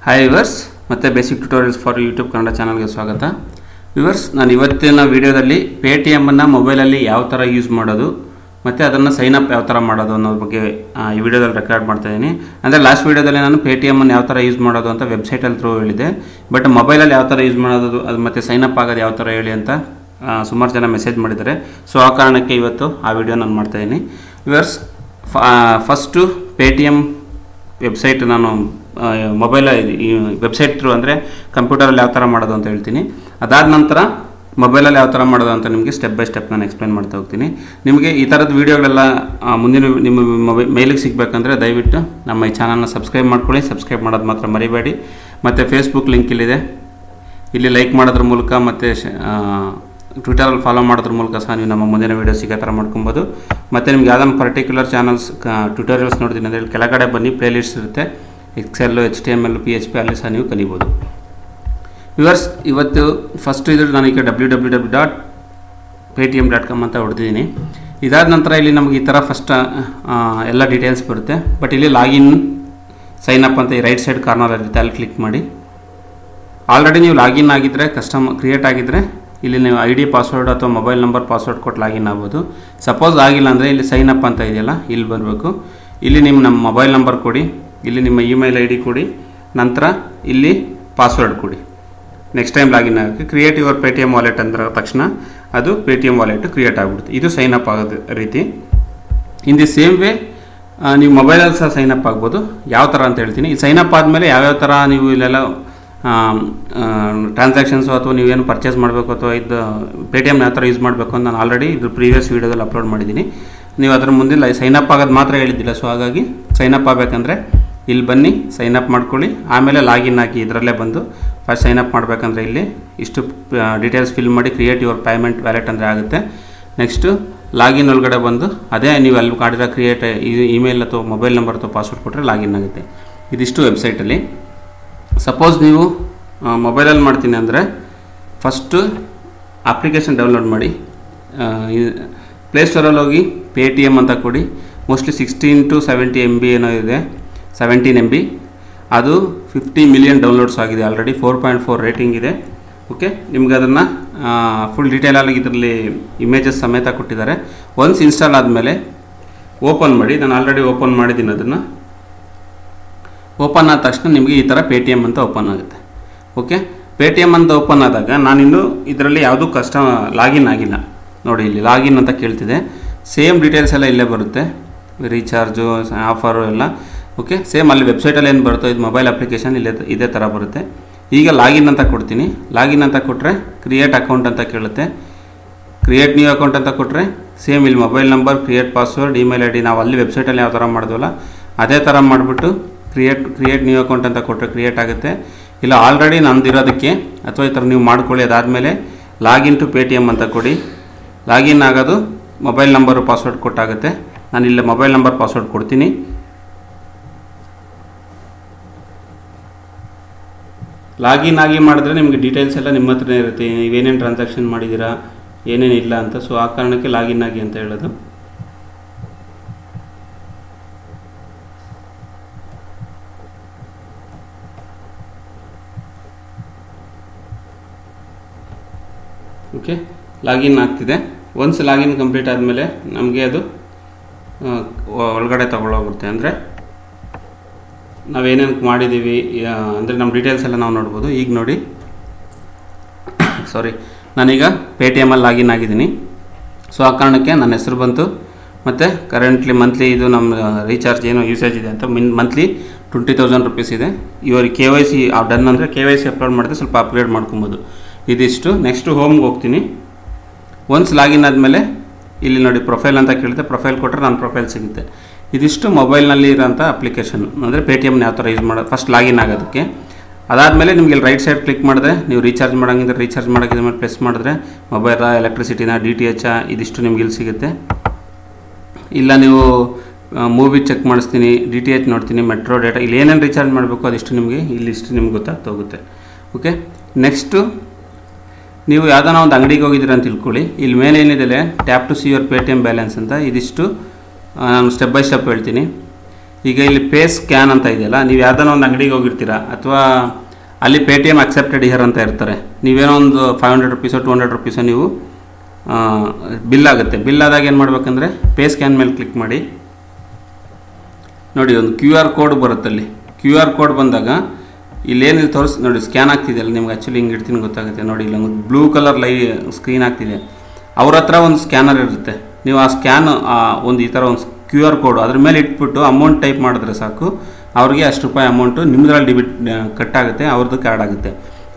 Hi viewers, ಮತ್ತು basic tutorials for YouTube Kannada ಚಾನಲ್ಗೆ ಸ್ವಾಗತ. ವಿವರ್ಸ್, ನಾನು ಇವತ್ತಿನ ವಿಡಿಯೋದಲ್ಲಿ ಪೇಟಿಎಮ್ಮನ್ನು ಮೊಬೈಲಲ್ಲಿ ಯಾವ ಥರ ಯೂಸ್ ಮಾಡೋದು ಮತ್ತು ಅದನ್ನು ಸೈನ್ ಅಪ್ ಯಾವ ಥರ ಮಾಡೋದು ಅನ್ನೋದ್ರ ಬಗ್ಗೆ ಈ ವಿಡಿಯೋದಲ್ಲಿ ರೆಕಾರ್ಡ್ ಮಾಡ್ತಾಯಿದ್ದೀನಿ. ಅಂದರೆ ಲಾಸ್ಟ್ ವಿಡಿಯೋದಲ್ಲಿ ನಾನು ಪೇಟಿಎಮ್ಮನ್ನು ಯಾವ ಥರ ಯೂಸ್ ಮಾಡೋದು ಅಂತ ವೆಬ್ಸೈಟಲ್ಲಿ ಥ್ರೂ ಹೇಳಿದೆ. ಬಟ್ ಮೊಬೈಲಲ್ಲಿ ಯಾವ ಥರ ಯೂಸ್ ಮಾಡೋದು ಅದು ಮತ್ತು ಸೈನ್ ಅಪ್ ಆಗೋದು ಯಾವ ಥರ ಹೇಳಿ ಅಂತ ಸುಮಾರು ಜನ ಮೆಸೇಜ್ ಮಾಡಿದ್ದಾರೆ. ಸೊ ಆ ಕಾರಣಕ್ಕೆ ಇವತ್ತು ಆ ವಿಡಿಯೋ ನಾನು ಮಾಡ್ತಾಯಿದ್ದೀನಿ. ವಿವರ್ಸ್, ಫಸ್ಟು ಪೇಟಿಎಮ್ ವೆಬ್ಸೈಟ್ ನಾನು ಮೊಬೈಲ್ ಈ ವೆಬ್ಸೈಟ್ ಥ್ರೂ ಅಂದರೆ ಕಂಪ್ಯೂಟರಲ್ಲಿ ಯಾವ ಥರ ಮಾಡೋದು ಅಂತ ಹೇಳ್ತೀನಿ. ಅದಾದ ನಂತರ ಮೊಬೈಲಲ್ಲಿ ಯಾವ ಥರ ಮಾಡೋದು ಅಂತ ನಿಮಗೆ ಸ್ಟೆಪ್ ಬೈ ಸ್ಟೆಪ್ ನಾನು ಎಕ್ಸ್ಪ್ಲೇನ್ ಮಾಡ್ತಾ ಹೋಗ್ತೀನಿ. ನಿಮಗೆ ಈ ಥರದ ವೀಡಿಯೋಗಳೆಲ್ಲ ಮುಂದಿನ ನಿಮ್ಮ ಮೇಲಿಗೆ ಸಿಗಬೇಕಂದ್ರೆ ದಯವಿಟ್ಟು ನಮ್ಮ ಈ ಚಾನಲ್ನ ಸಬ್ಸ್ಕ್ರೈಬ್ ಮಾಡ್ಕೊಳ್ಳಿ. ಸಬ್ಸ್ಕ್ರೈಬ್ ಮಾಡೋದು ಮಾತ್ರ ಮರಿಬೇಡಿ. ಮತ್ತು ಫೇಸ್ಬುಕ್ ಲಿಂಕ್ ಇಲ್ಲಿದೆ, ಇಲ್ಲಿ ಲೈಕ್ ಮಾಡೋದ್ರ ಮೂಲಕ ಮತ್ತು ಟ್ವಿಟರಲ್ಲಿ ಫಾಲೋ ಮಾಡೋದ್ರ ಮೂಲಕ ಸಹ ನೀವು ನಮ್ಮ ಮುಂದಿನ ವೀಡಿಯೋ ಸಿಗೋ ಥರ ಮಾಡ್ಕೊಬೋದು. ಮತ್ತು ನಿಮ್ಗೆ ಯಾವುದೊಂದು ಪರ್ಟಿಕ್ಯುಲರ್ ಚಾನಲ್ಸ್ ಟ್ಯುಟೋರಿಯಲ್ಸ್ ನೋಡ್ತೀನಿ ಅಂದರೆ ಕೆಳಗಡೆ ಬನ್ನಿ, ಪ್ಲೇಲಿಸ್ಟ್ ಇರುತ್ತೆ. ಎಕ್ಸೆಲ್, HTML, PHP ಅಲ್ಲಿ ಸಹ ನೀವು ಕಲಿಬೋದು. ವಿವರ್ಸ್, ಇವತ್ತು ಫಸ್ಟ್ ಇದು ನಾನೀಗ www.paytm.com ಅಂತ ಹೊಡೆದಿದ್ದೀನಿ. ಇದಾದ ನಂತರ ಇಲ್ಲಿ ನಮಗೆ ಈ ಥರ ಫಸ್ಟ್ ಎಲ್ಲ ಡೀಟೇಲ್ಸ್ ಬರುತ್ತೆ. ಬಟ್ ಇಲ್ಲಿ ಲಾಗಿನ್ ಸೈನ್ ಅಪ್ ಅಂತ ಈ ರೈಟ್ ಸೈಡ್ ಕಾರ್ನರ್ ಇರುತ್ತೆ, ಅಲ್ಲಿ ಕ್ಲಿಕ್ ಮಾಡಿ. ಆಲ್ರೆಡಿ ನೀವು ಲಾಗಿನ್ ಆಗಿದ್ದರೆ, ಕ್ರಿಯೇಟ್ ಆಗಿದ್ದರೆ ಇಲ್ಲಿ ನೀವು ID, ಪಾಸ್ವರ್ಡ್ ಅಥವಾ ಮೊಬೈಲ್ ನಂಬರ್ ಪಾಸ್ವರ್ಡ್ ಕೊಟ್ಟು ಲಾಗಿನ್ ಆಗ್ಬೋದು. ಸಪೋಸ್ ಆಗಿಲ್ಲ ಅಂದರೆ ಇಲ್ಲಿ ಸೈನ್ ಅಪ್ ಅಂತ ಇದೆಯಲ್ಲ, ಇಲ್ಲಿ ಬರಬೇಕು. ಇಲ್ಲಿ ನಮ್ಮ ಮೊಬೈಲ್ ನಂಬರ್ ಕೊಡಿ, ಇಲ್ಲಿ ನಿಮ್ಮ ಇಮೇಲ್ ID ಕೊಡಿ, ನಂತರ ಇಲ್ಲಿ ಪಾಸ್ವರ್ಡ್ ಕೊಡಿ. ನೆಕ್ಸ್ಟ್ ಟೈಮ್ ಲಾಗಿನ್ ಆಗೋಕ್ಕೆ ಕ್ರಿಯೇಟ್ ಯುವರ್ ಪೇಟಿಎಮ್ ವಾಲೆಟ್ ಅಂದ್ರ ತಕ್ಷಣ ಅದು ಪೇಟಿಎಮ್ ವಾಲೆಟ್ ಕ್ರಿಯೇಟ್ ಆಗಿಬಿಡುತ್ತೆ. ಇದು ಸೈನ್ ಅಪ್ ಆಗೋದು ರೀತಿ. ಇನ್ ದಿ ಸೇಮ್ ವೇ ನೀವು ಮೊಬೈಲಲ್ಲಿ ಸಹ ಸೈನ್ ಅಪ್ ಆಗ್ಬೋದು. ಯಾವ ಥರ ಅಂತ ಹೇಳ್ತೀನಿ. ಈ ಸೈನ್ ಅಪ್ ಆದಮೇಲೆ ಯಾವ್ಯಾವ ಥರ ನೀವು ಇಲ್ಲೆಲ್ಲ ಟ್ರಾನ್ಸಾಕ್ಷನ್ಸು ಅಥವಾ ನೀವೇನು ಪರ್ಚೇಸ್ ಮಾಡಬೇಕು ಅಥವಾ ಇದು ಪೇಟಿಎಮ್ ಯಾವ ಥರ ಯೂಸ್ ಮಾಡಬೇಕು ಅಂತ ನಾನು ಆಲ್ರೆಡಿ ಇದು ಪ್ರೀವಿಯಸ್ ವೀಡಿಯೋದಲ್ಲಿ ಅಪ್ಲೋಡ್ ಮಾಡಿದ್ದೀನಿ. ನೀವು ಅದರ ಮುಂದಿಲ್ಲ ಸೈನ್ ಅಪ್ ಆಗೋದು ಮಾತ್ರ ಹೇಳಿದ್ದಿಲ್ಲ. ಸೊ ಹಾಗಾಗಿ ಸೈನ್ ಅಪ್ ಆಗಬೇಕಂದ್ರೆ ಇಲ್ಲಿ ಬನ್ನಿ, ಸೈನ್ ಅಪ್ ಮಾಡ್ಕೊಳ್ಳಿ. ಆಮೇಲೆ ಲಾಗಿನ್ ಆಗಿ ಇದರಲ್ಲೇ ಬಂದು ಫಸ್ಟ್ ಸೈನ್ ಅಪ್ ಮಾಡಬೇಕಂದ್ರೆ ಇಲ್ಲಿ ಇಷ್ಟು ಡೀಟೇಲ್ಸ್ ಫಿಲ್ ಮಾಡಿ ಕ್ರಿಯೇಟ್ ಯುವರ್ ಪೇಮೆಂಟ್ ವ್ಯಾಲೆಟ್ ಅಂದರೆ ಆಗುತ್ತೆ. ನೆಕ್ಸ್ಟು ಲಾಗಿನ್ ಒಳಗಡೆ ಬಂದು ಅದೇ ನೀವು ಅಲ್ಲಿ ಮಾಡಿರೋ ಕ್ರಿಯೇಟ್ ಇಮೇಲ್ ಅಥವಾ ಮೊಬೈಲ್ ನಂಬರ್ ಅಥವಾ ಪಾಸ್ವರ್ಡ್ ಕೊಟ್ಟರೆ ಲಾಗಿನ್ ಆಗುತ್ತೆ. ಇದಿಷ್ಟು ವೆಬ್ಸೈಟಲ್ಲಿ. ಸಪೋಸ್ ನೀವು ಮೊಬೈಲಲ್ಲಿ ಮಾಡ್ತೀನಿ ಅಂದರೆ ಫಸ್ಟು ಅಪ್ಲಿಕೇಶನ್ ಡೌನ್ಲೋಡ್ ಮಾಡಿ. ಪ್ಲೇಸ್ಟೋರಲ್ಲಿ ಹೋಗಿ ಪೇಟಿಎಮ್ ಅಂತ ಕೊಡಿ. ಮೋಸ್ಟ್ಲಿ 16 to 70 MB ಏನೋ ಇದೆ, 17 MB. ಅದು 50 ಮಿಲಿಯನ್ ಡೌನ್ಲೋಡ್ಸ್ ಆಗಿದೆ ಆಲ್ರೆಡಿ. 4.4 ರೇಟಿಂಗ್ ಇದೆ. ಓಕೆ, ನಿಮ್ಗೆ ಅದನ್ನು ಫುಲ್ ಡೀಟೇಲಾಗಿ ಇದರಲ್ಲಿ ಇಮೇಜಸ್ ಸಮೇತ ಕೊಟ್ಟಿದ್ದಾರೆ. ಒನ್ಸ್ ಇನ್ಸ್ಟಾಲ್ ಆದಮೇಲೆ ಓಪನ್ ಮಾಡಿ. ನಾನು ಆಲ್ರೆಡಿ ಓಪನ್ ಮಾಡಿದ್ದೀನಿ. ಅದನ್ನು ಓಪನ್ ಆದ ತಕ್ಷಣ ನಿಮಗೆ ಈ ಥರ ಪೇಟಿಎಮ್ ಅಂತ ಓಪನ್ ಆಗುತ್ತೆ. ಓಕೆ, ಪೇಟಿಎಮ್ ಅಂತ ಓಪನ್ ಆದಾಗ ನಾನಿನ್ನು ಇದರಲ್ಲಿ ಯಾವುದೂ ಲಾಗಿನ್ ಆಗಿಲ್ಲ. ನೋಡಿ, ಇಲ್ಲಿ ಲಾಗಿನ್ ಅಂತ ಕೇಳ್ತಿದೆ. ಸೇಮ್ ಡೀಟೇಲ್ಸ್ ಎಲ್ಲ ಇಲ್ಲೇ ಬರುತ್ತೆ, ರೀಚಾರ್ಜು, ಆಫರು ಎಲ್ಲ. ಓಕೆ, ಸೇಮ್ ಅಲ್ಲಿ ವೆಬ್ಸೈಟಲ್ಲಿ ಏನು ಬರುತ್ತೋ ಇದು ಮೊಬೈಲ್ ಅಪ್ಲಿಕೇಶನ್ ಇದೇ ಥರ ಬರುತ್ತೆ. ಈಗ ಲಾಗಿನ್ ಅಂತ ಕೊಡ್ತೀನಿ. ಲಾಗಿನ್ ಅಂತ ಕೊಟ್ಟರೆ ಕ್ರಿಯೇಟ್ ಅಕೌಂಟ್ ಅಂತ ಕೇಳುತ್ತೆ. ಕ್ರಿಯೇಟ್ ನ್ಯೂ ಅಕೌಂಟ್ ಅಂತ ಕೊಟ್ಟರೆ ಸೇಮ್ ಇಲ್ಲಿ mobile number, create password, email ID ನಾವು ಅಲ್ಲಿ ವೆಬ್ಸೈಟಲ್ಲಿ ಯಾವ ಥರ ಮಾಡಿದ್ವಲ್ಲ ಅದೇ ಥರ ಮಾಡಿಬಿಟ್ಟು ಕ್ರಿಯೇಟ್ ನ್ಯೂ ಅಕೌಂಟ್ ಅಂತ ಕೊಟ್ಟರೆ ಕ್ರಿಯೇಟ್ ಆಗುತ್ತೆ. ಇಲ್ಲ ಆಲ್ರೆಡಿ ನಂದಿರೋದಕ್ಕೆ ಅಥವಾ ಈ ಥರ ನೀವು ಮಾಡ್ಕೊಳ್ಳಿ. ಅದಾದಮೇಲೆ ಲಾಗಿನ್ ಟು ಪೇಟಿಎಮ್ ಅಂತ ಕೊಡಿ. ಲಾಗಿನ್ ಆಗೋದು ಮೊಬೈಲ್ ನಂಬರು ಪಾಸ್ವರ್ಡ್ ಕೊಟ್ಟಾಗುತ್ತೆ. ನಾನು ಇಲ್ಲಿ ಮೊಬೈಲ್ ನಂಬರ್ ಪಾಸ್ವರ್ಡ್ ಕೊಡ್ತೀನಿ. ಲಾಗಿನ್ ಆಗಿ ಮಾಡಿದ್ರೆ ನಿಮಗೆ ಡೀಟೇಲ್ಸ್ ಎಲ್ಲ ನಿಮ್ಮ ಹತ್ರನೇ ಇರುತ್ತೆ, ನೀವೇನೇನು ಟ್ರಾನ್ಸಾಕ್ಷನ್ ಮಾಡಿದ್ದೀರಾ, ಏನೇನು ಇಲ್ಲ ಅಂತ. ಸೊ ಆ ಕಾರಣಕ್ಕೆ ಲಾಗಿನ್ ಆಗಿ ಅಂತ ಹೇಳೋದು. ಓಕೆ, ಲಾಗಿನ್ ಆಗ್ತಿದೆ. ಒನ್ಸ್ ಲಾಗಿನ್ ಕಂಪ್ಲೀಟ್ ಆದಮೇಲೆ ನಮಗೆ ಅದು ಒಳಗಡೆ ತಗೊಳ್ಳೋಗುತ್ತೆ. ಅಂದರೆ ನಾವೇನೇನು ಮಾಡಿದ್ದೀವಿ ಅಂದರೆ ನಮ್ಮ ಡೀಟೇಲ್ಸ್ ಎಲ್ಲ ನಾವು ನೋಡ್ಬೋದು. ಈಗ ನೋಡಿ, ನಾನೀಗ ಪೇಟಿಎಮ್ಮಲ್ಲಿ ಲಾಗಿನ್ ಆಗಿದ್ದೀನಿ. ಸೊ ಆ ಕಾರಣಕ್ಕೆ ನನ್ನ ಹೆಸರು ಬಂತು. ಮತ್ತು ಕರೆಂಟ್ಲಿ ಮಂತ್ಲಿ ಇದು ನಮ್ಮ ರೀಚಾರ್ಜ್ ಏನು ಯೂಸೇಜ್ ಇದೆ ಅಂತ ಮಂತ್ಲಿ 20,000 ರೂಪೀಸ್ ಇದೆ. ಇವ್ರಿಗೆ KYC ಡನ್ ಅಂದರೆ KYC ಅಪ್ಲೋಡ್ ಮಾಡಿದ್ರೆ ಸ್ವಲ್ಪ ಅಪ್ಗ್ರೇಡ್ ಮಾಡ್ಕೊಬೋದು. ಇದಿಷ್ಟು. ನೆಕ್ಸ್ಟು ಹೋಮ್ಗೆ ಹೋಗ್ತೀನಿ. ಒನ್ಸ್ ಲಾಗಿನ್ ಆದಮೇಲೆ ಇಲ್ಲಿ ನೋಡಿ ಪ್ರೊಫೈಲ್ ಅಂತ ಕೇಳುತ್ತೆ. ಪ್ರೊಫೈಲ್ ಕೊಟ್ಟರೆ ನನ್ನ ಪ್ರೊಫೈಲ್ ಸಿಗುತ್ತೆ. ಇದಿಷ್ಟು ಮೊಬೈಲ್ನಲ್ಲಿ ಇರೋಂಥ ಅಪ್ಲಿಕೇಶನ್ ಅಂದರೆ ಪೇಟಿಎಮ್ನ ಯಾವ ಥರ ಯೂಸ್ ಮಾಡೋದು ಫಸ್ಟ್ ಲಾಗಿನ್ ಆಗೋದಕ್ಕೆ. ಅದಾದಮೇಲೆ ನಿಮಗೆ ಇಲ್ಲಿ ರೈಟ್ ಸೈಡ್ ಕ್ಲಿಕ್ ಮಾಡಿದ್ರೆ ನೀವು ರೀಚಾರ್ಜ್ ಮಾಡೋಂಗಿದ್ರೆ ರೀಚಾರ್ಜ್ ಮಾಡೋಕ್ಕಿದ್ರ ಮೇಲೆ ಪ್ರೆಸ್ ಮಾಡಿದ್ರೆ ಮೊಬೈಲ, ಎಲೆಕ್ಟ್ರಿಸಿಟಿನ, DTH ಇದಿಷ್ಟು ನಿಮ್ಗೆ ಇಲ್ಲಿ ಸಿಗುತ್ತೆ. ಇಲ್ಲ ನೀವು ಮೂವಿ ಚೆಕ್ ಮಾಡಿಸ್ತೀನಿ, DTH ನೋಡ್ತೀನಿ, ಮೆಟ್ರೋ ಡೇಟಾ, ಇಲ್ಲಿ ಏನೇನು ರೀಚಾರ್ಜ್ ಮಾಡಬೇಕು ಅದಿಷ್ಟು ನಿಮಗೆ ಇಲ್ಲಿಷ್ಟು ನಿಮ್ಗೆ ಗೊತ್ತಾಗೋಗುತ್ತೆ. ಓಕೆ, ನೆಕ್ಸ್ಟು ನೀವು ಯಾವುದಾನ ಒಂದು ಅಂಗಡಿಗೆ ಹೋಗಿದ್ದೀರ ಅಂತ ತಿಳ್ಕೊಳ್ಳಿ. ಇಲ್ಲಿ ಮೇಲೆ ಏನಿದೆ tap to see your Paytm balance ಅಂತ. ಇದಿಷ್ಟು ನಾನು ಸ್ಟೆಪ್ ಬೈ ಸ್ಟೆಪ್ ಹೇಳ್ತೀನಿ. ಈಗ ಇಲ್ಲಿ ಪೇ ಸ್ಕ್ಯಾನ್ ಅಂತ ಇದೆಯಲ್ಲ, ನೀವು ಯಾವುದೋ ಒಂದು ಅಂಗಡಿಗೆ ಹೋಗಿರ್ತೀರಾ ಅಥವಾ ಅಲ್ಲಿ ಪೇಟಿಎಮ್ ಅಕ್ಸೆಪ್ಟೆಡ್ ಹಿಯರ್ ಅಂತ ಇರ್ತಾರೆ. ನೀವೇನೋ ಒಂದು 500 ರುಪೀಸೋ 200 ರುಪೀಸೋ ನೀವು ಬಿಲ್ ಆಗುತ್ತೆ. ಬಿಲ್ ಆದಾಗ ಏನು ಮಾಡಬೇಕಂದ್ರೆ ಪೇ ಸ್ಕ್ಯಾನ್ ಮೇಲೆ ಕ್ಲಿಕ್ ಮಾಡಿ. ನೋಡಿ ಒಂದು QR ಕೋಡ್ ಬರುತ್ತೆ. ಅಲ್ಲಿ QR ಕೋಡ್ ಬಂದಾಗ ಇಲ್ಲೇನಿದೆ ತೋರಿಸಿ ನೋಡಿ, ಸ್ಕ್ಯಾನ್ ಆಗ್ತಿದೆಯಲ್ಲ ನಿಮ್ಗೆ. ಆ್ಯಕ್ಚುಲಿ ಹಿಂಗೆ ಇಡ್ತೀನಿ ಗೊತ್ತಾಗುತ್ತೆ ನೋಡಿ. ಇಲ್ಲಿ ಒಂದು ಬ್ಲೂ ಕಲರ್ ಸ್ಕ್ರೀನ್ ಆಗ್ತಿದೆ. ಅವ್ರ ಹತ್ರ ಒಂದು ಸ್ಕ್ಯಾನರ್ ಇರುತ್ತೆ. ನೀವು ಆ ಸ್ಕ್ಯಾನ್ ಒಂದು ಈ ಥರ ಒಂದು QR ಕೋಡು ಅದ್ರ ಮೇಲೆ ಇಟ್ಬಿಟ್ಟು ಅಮೌಂಟ್ ಟೈಪ್ ಮಾಡಿದ್ರೆ ಸಾಕು, ಅವ್ರಿಗೆ ಅಷ್ಟು ರೂಪಾಯಿ ಅಮೌಂಟು ನಿಮ್ಮದ್ರಲ್ಲಿ ಕಟ್ ಆಗುತ್ತೆ, ಅವ್ರದ್ದು ಕಾರ್ಡ್ ಆಗುತ್ತೆ.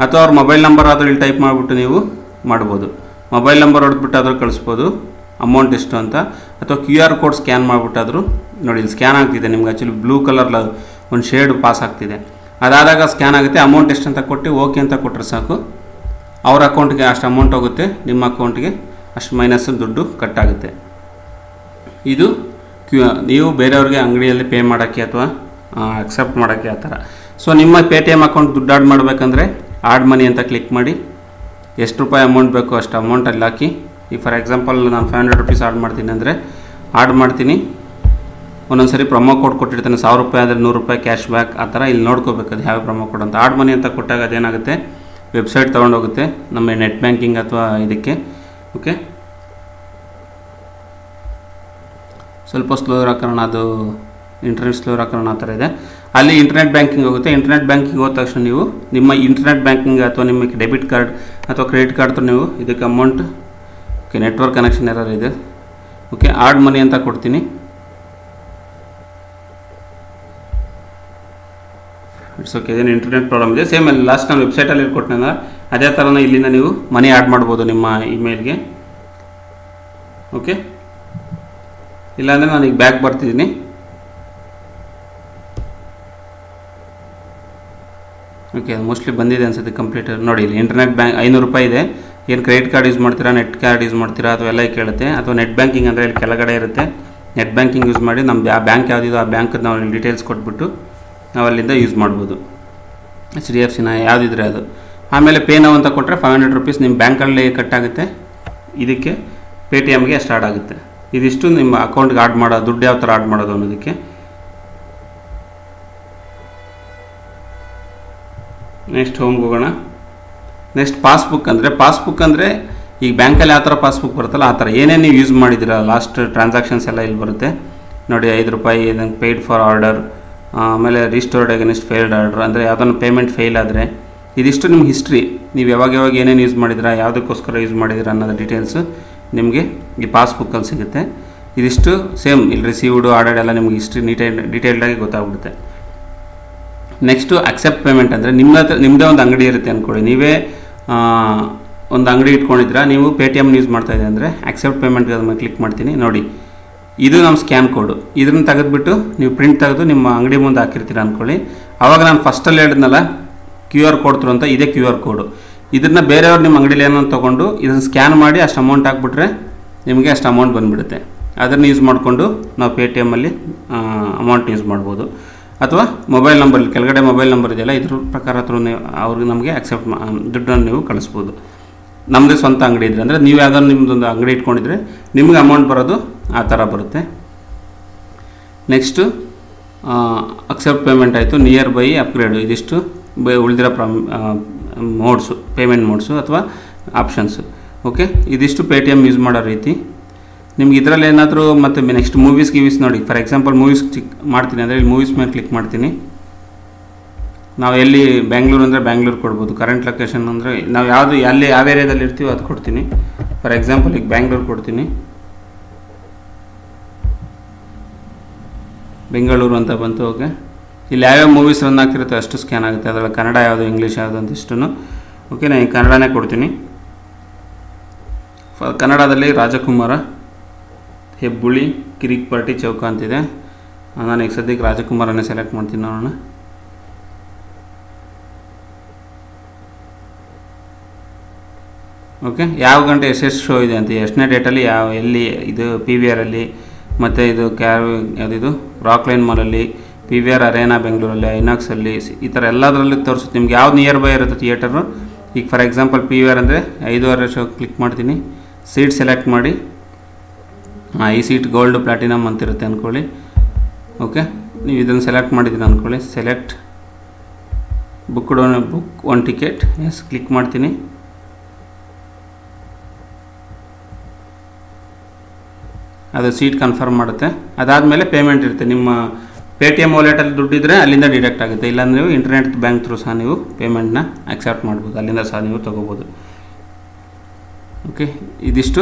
ಅಥವಾ ಅವ್ರ ಮೊಬೈಲ್ ನಂಬರ್ ಆದರೂ ಇಲ್ಲಿ ಟೈಪ್ ಮಾಡಿಬಿಟ್ಟು ನೀವು ಮಾಡ್ಬೋದು. ಮೊಬೈಲ್ ನಂಬರ್ ಹೊಡೆದ್ಬಿಟ್ಟು ಆದರೂ ಕಳಿಸ್ಬೋದು ಅಮೌಂಟ್ ಎಷ್ಟು ಅಂತ. ಅಥವಾ QR ಕೋಡ್ ಸ್ಕ್ಯಾನ್ ಮಾಡಿಬಿಟ್ಟಾದರೂ ನೋಡಿ, ಇಲ್ಲಿ ಸ್ಕ್ಯಾನ್ ಆಗ್ತಿದೆ ನಿಮ್ಗೆ. ಆ್ಯಕ್ಚುಲಿ ಬ್ಲೂ ಕಲರ್ ಒಂದು ಶೇಡ್ ಪಾಸ್ ಆಗ್ತಿದೆ. ಅದಾದಾಗ ಸ್ಕ್ಯಾನ್ ಆಗುತ್ತೆ. ಅಮೌಂಟ್ ಎಷ್ಟು ಅಂತ ಕೊಟ್ಟು ಓಕೆ ಅಂತ ಕೊಟ್ಟರೆ ಸಾಕು, ಅವ್ರ ಅಕೌಂಟ್ಗೆ ಅಷ್ಟು ಅಮೌಂಟ್ ಹೋಗುತ್ತೆ, ನಿಮ್ಮ ಅಕೌಂಟ್ಗೆ ಅಷ್ಟು ಮೈನಸ್ ದುಡ್ಡು ಕಟ್ಟಾಗುತ್ತೆ. ಇದು ನೀವು ಬೇರೆಯವ್ರಿಗೆ ಅಂಗಡಿಯಲ್ಲಿ ಪೇ ಮಾಡೋಕ್ಕೆ ಅಥವಾ ಅಕ್ಸೆಪ್ಟ್ ಮಾಡೋಕ್ಕೆ ಆ ಥರ. ಸೊ ನಿಮ್ಮ ಪೇಟಿಎಮ್ ಅಕೌಂಟ್ ದುಡ್ಡು ಆಡ್ ಮಾಡಬೇಕಂದ್ರೆ ಆಡ್ ಮನಿ ಅಂತ ಕ್ಲಿಕ್ ಮಾಡಿ. ಎಷ್ಟು ರೂಪಾಯಿ ಅಮೌಂಟ್ ಬೇಕೋ ಅಷ್ಟು ಅಮೌಂಟ್ ಅಲ್ಲಿ ಹಾಕಿ. ಈಗ ಫಾರ್ ಎಕ್ಸಾಂಪಲ್ ನಾನು 500 ರುಪೀಸ್ ಆಡ್ ಮಾಡ್ತೀನಿ ಅಂದರೆ ಆಡ್ ಮಾಡ್ತೀನಿ. ಒಂದೊಂದು ಸರಿ ಪ್ರೊಮೋ ಕೋಡ್ ಕೊಟ್ಟಿರ್ತಾನೆ, 1000 ರೂಪಾಯಿ ಅಂದರೆ 100 ರೂಪಾಯಿ ಕ್ಯಾಶ್ ಬ್ಯಾಕ್, ಆ ಥರ ಇಲ್ಲಿ ನೋಡ್ಕೋಬೇಕು ಅದು ಯಾವ ಪ್ರೊಮೋ ಕೋಡ್ ಅಂತ. ಆಡ್ ಮನಿ ಅಂತ ಕೊಟ್ಟಾಗ ಅದೇನಾಗುತ್ತೆ, ವೆಬ್ಸೈಟ್ ತೊಗೊಂಡೋಗುತ್ತೆ ನಮ್ಮ ನೆಟ್ ಬ್ಯಾಂಕಿಂಗ್ ಅಥವಾ ಇದಕ್ಕೆ. ಓಕೆ, ಸ್ವಲ್ಪ ಸ್ಲೋ ಇರೋ ಕಾರಣ, ಅದು ಇಂಟರ್ನೆಟ್ ಸ್ಲೋ ಇರೋ ಕಾರಣ ಆ ಥರ ಇದೆ. ಅಲ್ಲಿ ಇಂಟರ್ನೆಟ್ ಬ್ಯಾಂಕಿಂಗ್ ಹೋಗುತ್ತೆ. ಇಂಟರ್ನೆಟ್ ಬ್ಯಾಂಕಿಂಗ್ ಹೋದ ತಕ್ಷಣ ನೀವು ನಿಮ್ಮ ಇಂಟರ್ನೆಟ್ ಬ್ಯಾಂಕಿಂಗ್ ಅಥವಾ ನಿಮಗೆ ಡೆಬಿಟ್ ಕಾರ್ಡ್ ಅಥವಾ ಕ್ರೆಡಿಟ್ ಕಾರ್ಡ್ ನೀವು ಇದಕ್ಕೆ ಅಮೌಂಟ್, ಓಕೆ ನೆಟ್ವರ್ಕ್ ಕನೆಕ್ಷನ್ ಏನಾರು ಇದೆ, ಓಕೆ ಆಡ್ ಮನಿ ಅಂತ ಕೊಡ್ತೀನಿ. ಇಟ್ಸ್ ಓಕೆ, ಇದೇನು ಇಂಟರ್ನೆಟ್ ಪ್ರಾಬ್ಲಮ್ ಇದೆ. ಸೇಮ್ ಅಲ್ಲಿ ಲಾಸ್ಟ್ ನಾನು ವೆಬ್ಸೈಟಲ್ಲಿ ಕೊಟ್ಟನಲ್ಲ ಅದೇ ಥರನ ಇಲ್ಲಿಂದ ನೀವು ಮನಿ ಆ್ಯಡ್ ಮಾಡ್ಬೋದು ನಿಮ್ಮ ಇಮೇಲ್ಗೆ. ಓಕೆ, ಇಲ್ಲಾಂದರೆ ನಾನು ಈಗ ಬ್ಯಾಕ್ ಬರ್ತಿದ್ದೀನಿ. ಓಕೆ, ಮೋಸ್ಟ್ಲಿ ಬಂದಿದೆ ಅನ್ಸುತ್ತೆ ಕಂಪ್ಲೀಟ್. ನೋಡಿ ಇಲ್ಲಿ ಇಂಟರ್ನೆಟ್ ಬ್ಯಾಂಕ್ 500 ರೂಪಾಯಿ ಇದೆ. ಏನು ಕ್ರೆಡಿಟ್ ಕಾರ್ಡ್ ಯೂಸ್ ಮಾಡ್ತೀರಾ, ನೆಟ್ ಕಾರ್ಡ್ ಯೂಸ್ ಮಾಡ್ತೀರಾ ಅಥವಾ ಎಲ್ಲ ಕೇಳುತ್ತೆ. ಅಥವಾ ನೆಟ್ ಬ್ಯಾಂಕಿಂಗ್ ಅಂದರೆ ಇಲ್ಲಿ ಕೆಳಗಡೆ ಇರುತ್ತೆ. ನೆಟ್ ಬ್ಯಾಂಕಿಂಗ್ ಯೂಸ್ ಮಾಡಿ ನಮ್ಮ ಆ ಬ್ಯಾಂಕ್ ಯಾವುದಿದೆ ಆ ಬ್ಯಾಂಕದ್ದು ನಾವು ಇಲ್ಲಿ ಡೀಟೇಲ್ಸ್ ಕೊಟ್ಬಿಟ್ಟು ನಾವು ಅಲ್ಲಿಂದ ಯೂಸ್ ಮಾಡ್ಬೋದು. HDFCನ ಯಾವುದಿದ್ರೆ ಅದು. ಆಮೇಲೆ ಪೇ ನಾವು ಅಂತ ಕೊಟ್ಟರೆ 500 ರುಪೀಸ್ ನಿಮ್ಮ ಬ್ಯಾಂಕಲ್ಲಿ ಕಟ್ಟಾಗುತ್ತೆ. ಇದಕ್ಕೆ ಪೇಟಿಎಮ್ಗೆ ಅಷ್ಟು ಆಡ್ ಆಗುತ್ತೆ. ಇದಿಷ್ಟು ನಿಮ್ಮ ಅಕೌಂಟ್ಗೆ ಆಡ್ ಮಾಡೋದು, ದುಡ್ಡು ಯಾವ ಥರ ಆಡ್ ಮಾಡೋದು ಅನ್ನೋದಕ್ಕೆ. ನೆಕ್ಸ್ಟ್ ಹೋಮ್ಗೆ ಹೋಗೋಣ. ನೆಕ್ಸ್ಟ್ ಪಾಸ್ಬುಕ್ ಅಂದರೆ ಈಗ ಬ್ಯಾಂಕಲ್ಲಿ ಯಾವ ಥರ ಪಾಸ್ಬುಕ್ ಬರುತ್ತಲ್ಲ ಆ ಥರ ಏನೇನು ನೀವು ಯೂಸ್ ಮಾಡಿದ್ದೀರಾ ಲಾಸ್ಟ್ ಟ್ರಾನ್ಸಾಕ್ಷನ್ಸ್ ಎಲ್ಲ ಇಲ್ಲಿ ಬರುತ್ತೆ ನೋಡಿ. 5 ರೂಪಾಯಿ ನಂಗೆ ಪೇಯ್ಡ್ ಫಾರ್ ಆರ್ಡರ್, ಆಮೇಲೆ ರಿಸ್ಟೋರ್ಡ್ ಅಗೇನ್ಸ್ಟ್ ಫೇಲ್ಡ್ ಆರ್ಡರ್, ಅಂದರೆ ಯಾವುದನ್ನು ಪೇಮೆಂಟ್ ಫೇಲ್ ಆದರೆ ಇದಿಷ್ಟು ನಿಮ್ಮ ಹಿಸ್ಟ್ರಿ. ನೀವು ಯಾವಾಗ ಏನೇನು ಯೂಸ್ ಮಾಡಿದ್ದೀರಾ, ಯಾವುದಕ್ಕೋಸ್ಕರ ಯೂಸ್ ಮಾಡಿದ್ದೀರಾ ಅನ್ನೋದು ಡೀಟೇಲ್ಸು ನಿಮಗೆ ಈ ಪಾಸ್ಬುಕ್ಕಲ್ಲಿ ಸಿಗುತ್ತೆ. ಇದಿಷ್ಟು ಸೇಮ್ ಇಲ್ಲಿ ರಿಸೀವ್ಡು ಆರ್ಡರ್ಡ್ ಎಲ್ಲ ನಿಮ್ಗೆ ಹಿಸ್ಟ್ರಿ ಡೀಟೇಲ್ಡಾಗಿ ಗೊತ್ತಾಗ್ಬಿಡುತ್ತೆ. ನೆಕ್ಸ್ಟು ಅಕ್ಸೆಪ್ಟ್ ಪೇಮೆಂಟ್ ಅಂದರೆ ನಿಮ್ಮದೇ ಒಂದು ಅಂಗಡಿ ಇರುತ್ತೆ ಅಂದ್ಕೊಳ್ಳಿ. ನೀವೇ ಒಂದು ಅಂಗಡಿ ಇಟ್ಕೊಂಡಿದ್ದೀರಾ, ನೀವು ಪೇಟಿಎಮ್ ಯೂಸ್ ಮಾಡ್ತಾಯಿದೆ ಅಂದರೆ ಅಕ್ಸೆಪ್ಟ್ ಪೇಮೆಂಟ್ಗೆ ಅದನ್ನು ಕ್ಲಿಕ್ ಮಾಡ್ತೀನಿ. ನೋಡಿ ಇದು ನಮ್ಮ ಸ್ಕ್ಯಾನ್ ಕೋಡು. ಇದನ್ನು ತೆಗೆದುಬಿಟ್ಟು ನೀವು ಪ್ರಿಂಟ್ ತೆಗೆದು ನಿಮ್ಮ ಅಂಗಡಿ ಮುಂದೆ ಹಾಕಿರ್ತೀರ ಅಂದ್ಕೊಳ್ಳಿ. ಆವಾಗ ನಾನು ಫಸ್ಟಲ್ಲಿ ಹೇಳಿದ್ನಲ್ಲ QR ಕೋಡ್ ಥ್ರೂ ಅಂತ, ಇದೇ QR ಕೋಡು. ಇದನ್ನು ಬೇರೆಯವ್ರು ನಿಮ್ಮ ಅಂಗಡಿಲಿ ಏನೋ ತೊಗೊಂಡು ಇದನ್ನು ಸ್ಕ್ಯಾನ್ ಮಾಡಿ ಅಷ್ಟು ಅಮೌಂಟ್ ಹಾಕ್ಬಿಟ್ರೆ ನಿಮಗೆ ಅಷ್ಟು ಅಮೌಂಟ್ ಬಂದುಬಿಡುತ್ತೆ. ಅದನ್ನು ಯೂಸ್ ಮಾಡಿಕೊಂಡು ನಾವು ಪೇಟಿಎಮ್ಮಲ್ಲಿ ಅಮೌಂಟ್ ಯೂಸ್ ಮಾಡ್ಬೋದು. ಅಥವಾ ಮೊಬೈಲ್ ನಂಬರ್ ಕೆಳಗಡೆ ಮೊಬೈಲ್ ನಂಬರ್ ಇದೆಯಲ್ಲ, ಇದ್ರ ಪ್ರಕಾರ ಥ್ರೂ ನೀವು ಅವ್ರಿಗೆ ನಮಗೆ ಅಕ್ಸೆಪ್ಟ್ ದುಡ್ಡನ್ನು ನೀವು ಕಳಿಸ್ಬೋದು. ನಮ್ಮದೇ ಸ್ವಂತ ಅಂಗಡಿ ಇದ್ದರೆ ಅಂದರೆ ನೀವು ಯಾವ್ದಾದ್ರು ನಿಮ್ಮದೊಂದು ಅಂಗಡಿ ಇಟ್ಕೊಂಡಿದ್ರೆ ನಿಮಗೆ ಅಮೌಂಟ್ ಬರೋದು ಆ ಥರ ಬರುತ್ತೆ. ನೆಕ್ಸ್ಟು ಅಕ್ಸೆಪ್ಟ್ ಪೇಮೆಂಟ್ ಆಯಿತು. ನಿಯರ್ ಬೈ ಅಪ್ಗ್ರೇಡು, ಇದಿಷ್ಟು ಉಳಿದಿರೋ ಮೋಡ್ಸು, ಪೇಮೆಂಟ್ ಮೋಡ್ಸು ಅಥವಾ ಆಪ್ಷನ್ಸು. ಓಕೆ, ಇದಿಷ್ಟು ಪೇಟಿಎಮ್ ಯೂಸ್ ಮಾಡೋ ರೀತಿ. ನಿಮ್ಗೆ ಇದರಲ್ಲಿ ಏನಾದರೂ ಮತ್ತು ನೆಕ್ಸ್ಟ್ ಮೂವೀಸ್ ನೋಡಿ. ಫಾರ್ ಎಕ್ಸಾಂಪಲ್ ಮೂವೀಸ್ ಮಾಡ್ತೀನಿ ಅಂದರೆ ಇಲ್ಲಿ ಮೂವೀಸ್ ಮೇಲೆ ಕ್ಲಿಕ್ ಮಾಡ್ತೀನಿ. ನಾವು ಎಲ್ಲಿ ಬ್ಯಾಂಗ್ಳೂರು ಅಂದರೆ ಬ್ಯಾಂಗ್ಳೂರು ಕೊಡ್ಬೋದು. ಕರೆಂಟ್ ಲೊಕೇಶನ್ ಅಂದರೆ ನಾವು ಯಾವುದು ಎಲ್ಲಿ ಯಾವ ಏರಿಯಾದಲ್ಲಿ ಇರ್ತೀವೋ ಅದು ಕೊಡ್ತೀನಿ. ಫಾರ್ ಎಕ್ಸಾಂಪಲ್ ಈಗ ಬ್ಯಾಂಗ್ಳೂರು ಕೊಡ್ತೀನಿ, ಬೆಂಗಳೂರು ಅಂತ ಬಂತು. ಓಕೆ, ಇಲ್ಲಿ ಯಾವ್ಯಾವ ಮೂವೀಸ್ ರನ್ ಆಗ್ತಿರುತ್ತೆ ಅಷ್ಟು ಸ್ಕ್ಯಾನ್ ಆಗುತ್ತೆ. ಅದರಲ್ಲಿ ಕನ್ನಡ ಯಾವುದು, ಇಂಗ್ಲೀಷ್ ಯಾವುದು ಅಂತ ಇಷ್ಟು. ಓಕೆ, ನಾನು ಈಗ ಕನ್ನಡನೇ ಕೊಡ್ತೀನಿ. ಕನ್ನಡದಲ್ಲಿ ರಾಜಕುಮಾರ, ಹೆಬ್ಬುಳಿ, ಕಿರಿಕ್ ಪಾರ್ಟಿ, ಚೌಕ ಅಂತಿದೆ. ನಾನು ಈಗ ಸದ್ಯಕ್ಕೆ ರಾಜಕುಮಾರನೇ ಸೆಲೆಕ್ಟ್ ಮಾಡ್ತೀನಿ. ನೋಡೋಣ. ಓಕೆ, ಯಾವ ಗಂಟೆ ಎಷ್ಟೆಷ್ಟು ಶೋ ಇದೆ ಅಂತ, ಎಷ್ಟನೇ ಡೇಟಲ್ಲಿ ಎಲ್ಲಿ ಇದು PVR ಅಲ್ಲಿ, ಮತ್ತು ಇದು ಯಾವುದಿದು ರಾಕ್ಲೈನ್ ಮಾಲಲ್ಲಿ, PVR ಅರೇನಾ ಬೆಂಗಳೂರಲ್ಲಿ, ಐನಾಕ್ಸಲ್ಲಿ, ಈ ಥರ ಎಲ್ಲದರಲ್ಲಿ ತೋರಿಸುತ್ತೆ ನಿಮ್ಗೆ ಯಾವ್ದು ನಿಯರ್ ಬೈ ಇರುತ್ತೆ ಥಿಯೇಟರು. ಈಗ ಫಾರ್ ಎಕ್ಸಾಂಪಲ್ PVR ಅಂದರೆ 5:30 ಶೋ ಕ್ಲಿಕ್ ಮಾಡ್ತೀನಿ. ಸೀಟ್ ಸೆಲೆಕ್ಟ್ ಮಾಡಿ, ಈ ಸೀಟ್ ಗೋಲ್ಡ್ ಪ್ಲಾಟಿನಮ್ ಅಂತಿರುತ್ತೆ ಅಂದ್ಕೊಳ್ಳಿ. ಓಕೆ, ನೀವು ಇದನ್ನು ಸೆಲೆಕ್ಟ್ ಮಾಡಿದ್ದೀನಿ ಅಂದ್ಕೊಳ್ಳಿ. Select book one ticket. Yes, click ಮಾಡ್ತೀನಿ. ಅದು ಸೀಟ್ ಕನ್ಫರ್ಮ್ ಮಾಡುತ್ತೆ. ಅದಾದಮೇಲೆ ಪೇಮೆಂಟ್ ಇರುತ್ತೆ. ನಿಮ್ಮ ಪೇಟಿಎಮ್ ವಾಲೆಟಲ್ಲಿ ದುಡ್ಡಿದ್ರೆ ಅಲ್ಲಿಂದ ಡಿಡಕ್ಟ್ ಆಗುತ್ತೆ. ಇಲ್ಲಾಂದರೆ ನೀವು ಇಂಟರ್ನೆಟ್ ಬ್ಯಾಂಕ್ ಥ್ರೂ ಸಹ ನೀವು ಪೇಮೆಂಟ್ನ ಆಕ್ಸೆಪ್ಟ್ ಮಾಡ್ಬೋದು, ಅಲ್ಲಿಂದ ಸಹ ನೀವು ತೊಗೋಬೋದು. ಓಕೆ, ಇದಿಷ್ಟು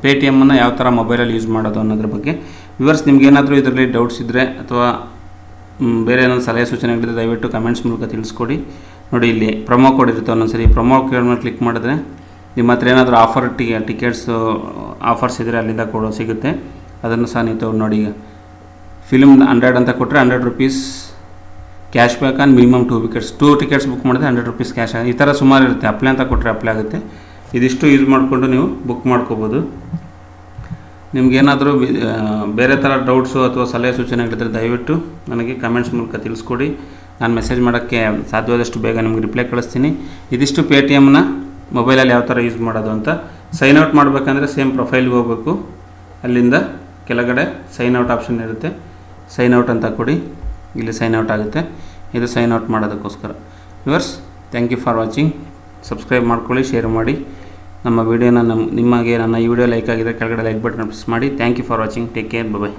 ಪೇಟಿಎಮ್ಮನ್ನು ಯಾವ ಥರ ಮೊಬೈಲಲ್ಲಿ ಯೂಸ್ ಮಾಡೋದು ಅನ್ನೋದ್ರ ಬಗ್ಗೆ. ವ್ಯೂವರ್ಸ್, ನಿಮ್ಗೇನಾದರೂ ಇದರಲ್ಲಿ ಡೌಟ್ಸ್ ಇದ್ದರೆ ಅಥವಾ ಬೇರೆ ಏನಾದರೂ ಸಲಹೆ ಸೂಚನೆಗಳಿದ್ರೆ ದಯವಿಟ್ಟು ಕಮೆಂಟ್ಸ್ ಮೂಲಕ ತಿಳಿಸ್ಕೊಡಿ. ನೋಡಿ, ಇಲ್ಲಿ ಪ್ರೊಮೋ ಕೋಡ್ ಇರುತ್ತೆ. ಒಂದೊಂದ್ಸರಿ ಪ್ರೊಮೋ ಕೋಡ್ ಮೇಲೆ ಕ್ಲಿಕ್ ಮಾಡಿದ್ರೆ ನಿಮ್ಮ ಹತ್ರ ಏನಾದರೂ ಟಿಕೆಟ್ಸು ಆಫರ್ಸ್ ಇದ್ದರೆ ಅಲ್ಲಿಂದ ಕೊಡೋ ಸಿಗುತ್ತೆ. ಅದನ್ನು ಸಹ ನೀವು ತಗೊಂಡು ನೋಡಿ. ಈಗ ಫಿಲ್ಮ್ 100 ಅಂತ ಕೊಟ್ಟರೆ 100 rupees cash back on minimum 2 tickets book ಮಾಡಿದ್ರೆ 100 ರೂಪೀಸ್ ಕ್ಯಾಶ್ ಆಗುತ್ತೆ. ಈ ಥರ ಸುಮಾರು ಇರುತ್ತೆ. ಅಪ್ಲೈ ಅಂತ ಕೊಟ್ಟರೆ ಅಪ್ಲೈ ಆಗುತ್ತೆ. ಇದಿಷ್ಟು ಯೂಸ್ ಮಾಡಿಕೊಂಡು ನೀವು ಬುಕ್ ಮಾಡ್ಕೋಬೋದು. ನಿಮಗೇನಾದರೂ ಬೇರೆ ಥರ ಡೌಟ್ಸು ಅಥವಾ ಸಲಹೆ ಸೂಚನೆಗಳಿದ್ದರೆ ದಯವಿಟ್ಟು ನನಗೆ ಕಮೆಂಟ್ಸ್ ಮೂಲಕ ತಿಳಿಸ್ಕೊಡಿ. ನಾನು ಮೆಸೇಜ್ ಮಾಡೋಕ್ಕೆ ಸಾಧ್ಯವಾದಷ್ಟು ಬೇಗ ನಿಮಗೆ ರಿಪ್ಲೈ ಕಳಿಸ್ತೀನಿ. ಇದಿಷ್ಟು ಪೇಟಿಎಮ್ನ ಮೊಬೈಲಲ್ಲಿ ಯಾವ ಥರ ಯೂಸ್ ಮಾಡೋದು ಅಂತ. ಸೈನ್ ಔಟ್ ಮಾಡಬೇಕಂದ್ರೆ ಸೇಮ್ ಪ್ರೊಫೈಲ್ಗೆ ಹೋಗಬೇಕು. ಅಲ್ಲಿಂದ ಕೆಳಗಡೆ ಸೈನ್ ಔಟ್ ಆಪ್ಷನ್ ಇರುತ್ತೆ. ಸೈನ್ ಔಟ್ ಅಂತ ಕೊಡಿ. ಇಲ್ಲಿ ಸೈನ್ ಔಟ್ ಆಗುತ್ತೆ. ಇದು ಸೈನ್ ಔಟ್ ಮಾಡೋದಕ್ಕೋಸ್ಕರ. Viewers, thank you for watching. Subscribe ಮಾಡ್ಕೊಳ್ಳಿ, ಶೇರ್ ಮಾಡಿ ನಮ್ಮ ವಿಡಿಯೋನ. ನಿಮಗೆ ನನ್ನ ಈ ವಿಡಿಯೋ ಲೈಕ್ ಆಗಿದ್ದರೆ ಕೆಳಗಡೆ ಲೈಕ್ ಬಟನ್ ಪ್ರೆಸ್ ಮಾಡಿ. Thank you for watching. Take care. Bye.